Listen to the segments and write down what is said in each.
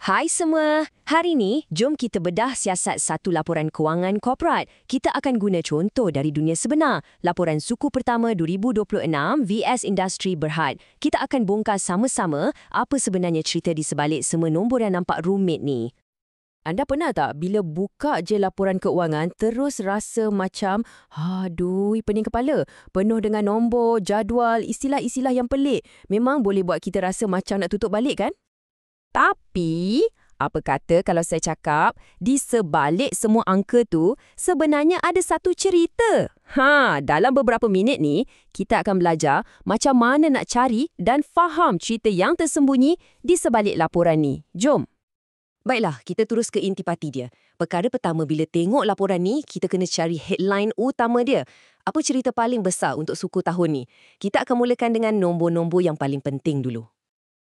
Hai semua, hari ni jom kita bedah siasat satu laporan kewangan korporat. Kita akan guna contoh dari dunia sebenar, laporan suku pertama 2026 vs Industri Berhad. Kita akan bongkar sama-sama apa sebenarnya cerita di sebalik semua nombor yang nampak rumit ni. Anda pernah tak bila buka je laporan keuangan terus rasa macam aduh, pening kepala, penuh dengan nombor, jadual, istilah-istilah yang pelik. Memang boleh buat kita rasa macam nak tutup balik kan? Tapi, apa kata kalau saya cakap, di sebalik semua angka tu, sebenarnya ada satu cerita. Dalam beberapa minit ni, kita akan belajar macam mana nak cari dan faham cerita yang tersembunyi di sebalik laporan ni. Jom! Baiklah, kita terus ke intipati dia. Perkara pertama bila tengok laporan ni, kita kena cari headline utama dia. Apa cerita paling besar untuk suku tahun ni? Kita akan mulakan dengan nombor-nombor yang paling penting dulu.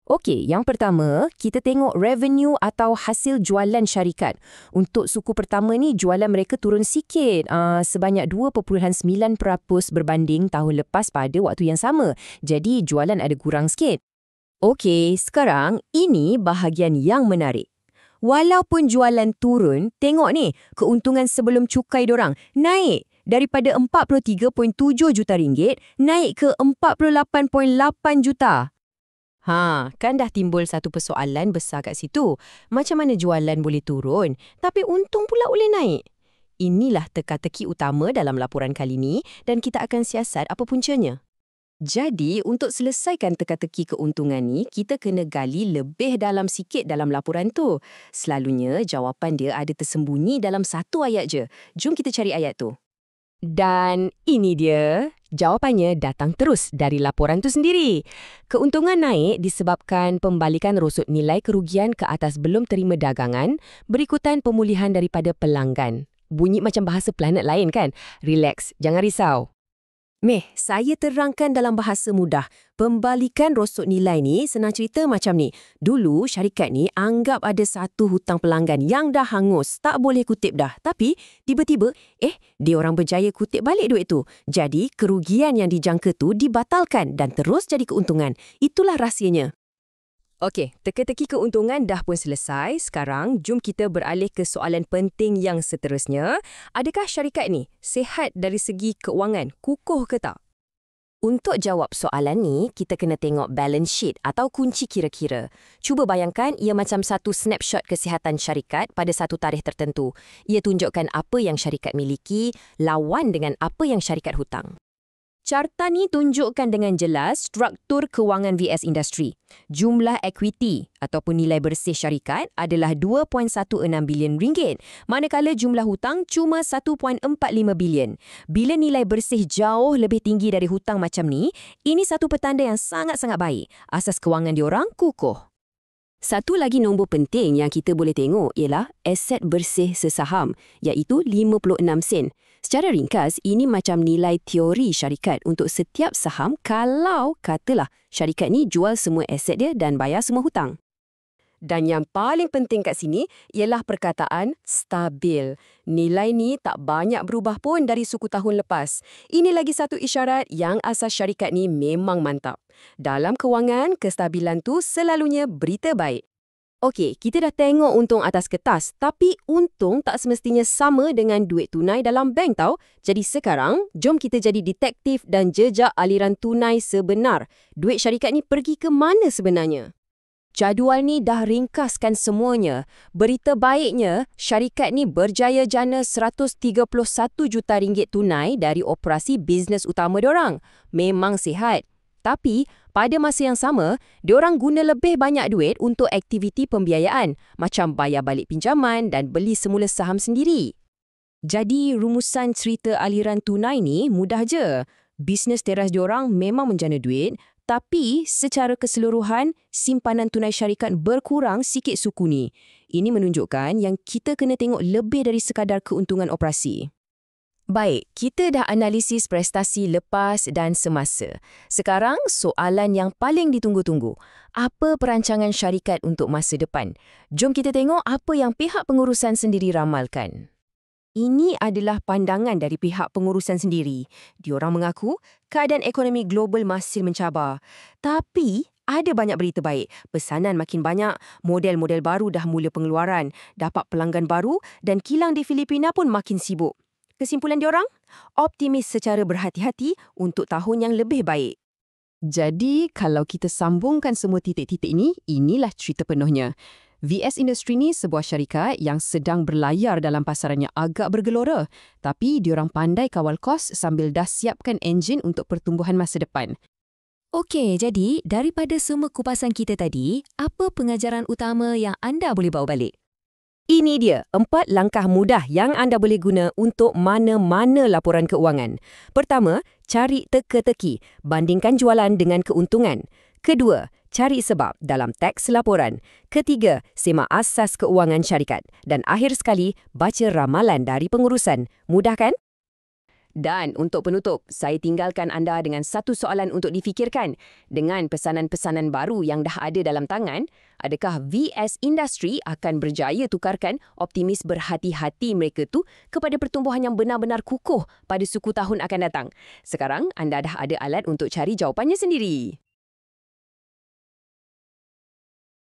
Okey, yang pertama, kita tengok revenue atau hasil jualan syarikat. Untuk suku pertama ni, jualan mereka turun sikit, sebanyak 2.9% berbanding tahun lepas pada waktu yang sama. Jadi, jualan ada kurang sikit. Okey, sekarang ini bahagian yang menarik. Walaupun jualan turun, tengok ni, keuntungan sebelum cukai dorang naik. Daripada 43.7 juta ringgit, naik ke 48.8 juta. Kan dah timbul satu persoalan besar kat situ. Macam mana jualan boleh turun, tapi untung pula boleh naik? Inilah teka-teki utama dalam laporan kali ni dan kita akan siasat apa puncanya. Jadi, untuk selesaikan teka-teki keuntungan ni, kita kena gali lebih dalam sikit dalam laporan tu. Selalunya, jawapan dia ada tersembunyi dalam satu ayat je. Jom kita cari ayat tu. Dan ini dia, jawapannya datang terus dari laporan tu sendiri. Keuntungan naik disebabkan pembalikan rosut nilai kerugian ke atas belum terima dagangan, berikutan pemulihan daripada pelanggan. Bunyi macam bahasa planet lain kan? Relax, jangan risau. Saya terangkan dalam bahasa mudah. Pembalikan rosut nilai ni senang cerita macam ni. Dulu syarikat ni anggap ada satu hutang pelanggan yang dah hangus, tak boleh kutip dah. Tapi tiba-tiba, dia orang berjaya kutip balik duit tu. Jadi kerugian yang dijangka tu dibatalkan dan terus jadi keuntungan. Itulah rahsianya. Okey, teka-teki keuntungan dah pun selesai. Sekarang, jom kita beralih ke soalan penting yang seterusnya. Adakah syarikat ni sihat dari segi keuangan, kukuh ke tak? Untuk jawab soalan ni, kita kena tengok balance sheet atau kunci kira-kira. Cuba bayangkan ia macam satu snapshot kesihatan syarikat pada satu tarikh tertentu. Ia tunjukkan apa yang syarikat miliki, lawan dengan apa yang syarikat hutang. Carta ni tunjukkan dengan jelas struktur kewangan VS industri. Jumlah equity ataupun nilai bersih syarikat adalah 2.16 bilion ringgit, manakala jumlah hutang cuma 1.45 bilion. Bila nilai bersih jauh lebih tinggi dari hutang macam ni, ini satu petanda yang sangat-sangat baik. Asas kewangan diorang kukuh. Satu lagi nombor penting yang kita boleh tengok ialah aset bersih sesaham, iaitu 56 sen. Secara ringkas, ini macam nilai teori syarikat untuk setiap saham kalau katalah syarikat ni jual semua aset dia dan bayar semua hutang. Dan yang paling penting kat sini ialah perkataan stabil. Nilai ni tak banyak berubah pun dari suku tahun lepas. Ini lagi satu isyarat yang asas syarikat ni memang mantap. Dalam kewangan, kestabilan tu selalunya berita baik. Okey, kita dah tengok untung atas kertas, tapi untung tak semestinya sama dengan duit tunai dalam bank tau. Jadi sekarang, jom kita jadi detektif dan jejak aliran tunai sebenar. Duit syarikat ni pergi ke mana sebenarnya? Jadual ni dah ringkaskan semuanya. Berita baiknya, syarikat ni berjaya jana 131 juta ringgit tunai dari operasi bisnes utama diorang. Memang sihat. Tapi, pada masa yang sama, diorang guna lebih banyak duit untuk aktiviti pembiayaan, macam bayar balik pinjaman dan beli semula saham sendiri. Jadi, rumusan cerita aliran tunai ni mudah je. Bisnes teras diorang memang menjana duit, tapi secara keseluruhan, simpanan tunai syarikat berkurang sikit suku ni. Ini menunjukkan yang kita kena tengok lebih dari sekadar keuntungan operasi. Baik, kita dah analisis prestasi lepas dan semasa. Sekarang, soalan yang paling ditunggu-tunggu. Apa perancangan syarikat untuk masa depan? Jom kita tengok apa yang pihak pengurusan sendiri ramalkan. Ini adalah pandangan dari pihak pengurusan sendiri. Diorang mengaku keadaan ekonomi global masih mencabar. Tapi Ada banyak berita baik. Pesanan makin banyak, model-model baru dah mula pengeluaran, dapat pelanggan baru dan kilang di Filipina pun makin sibuk. Kesimpulan diorang? Optimis secara berhati-hati untuk tahun yang lebih baik. Jadi, kalau kita sambungkan semua titik-titik ini, inilah cerita penuhnya. VS Industry ni sebuah syarikat yang sedang berlayar dalam pasaran yang agak bergelora. Tapi diorang pandai kawal kos sambil dah siapkan enjin untuk pertumbuhan masa depan. Okey, jadi daripada semua kupasan kita tadi, apa pengajaran utama yang anda boleh bawa balik? Ini dia 4 langkah mudah yang anda boleh guna untuk mana-mana laporan keuangan. Pertama, cari teka-teki, bandingkan jualan dengan keuntungan. Kedua, cari sebab dalam teks laporan. Ketiga, semak asas keuangan syarikat. Dan akhir sekali, baca ramalan dari pengurusan. Mudah kan? Dan untuk penutup, saya tinggalkan anda dengan satu soalan untuk difikirkan. Dengan pesanan-pesanan baru yang dah ada dalam tangan, adakah VS Industry akan berjaya tukarkan optimis berhati-hati mereka tu kepada pertumbuhan yang benar-benar kukuh pada suku tahun akan datang? Sekarang, anda dah ada alat untuk cari jawapannya sendiri.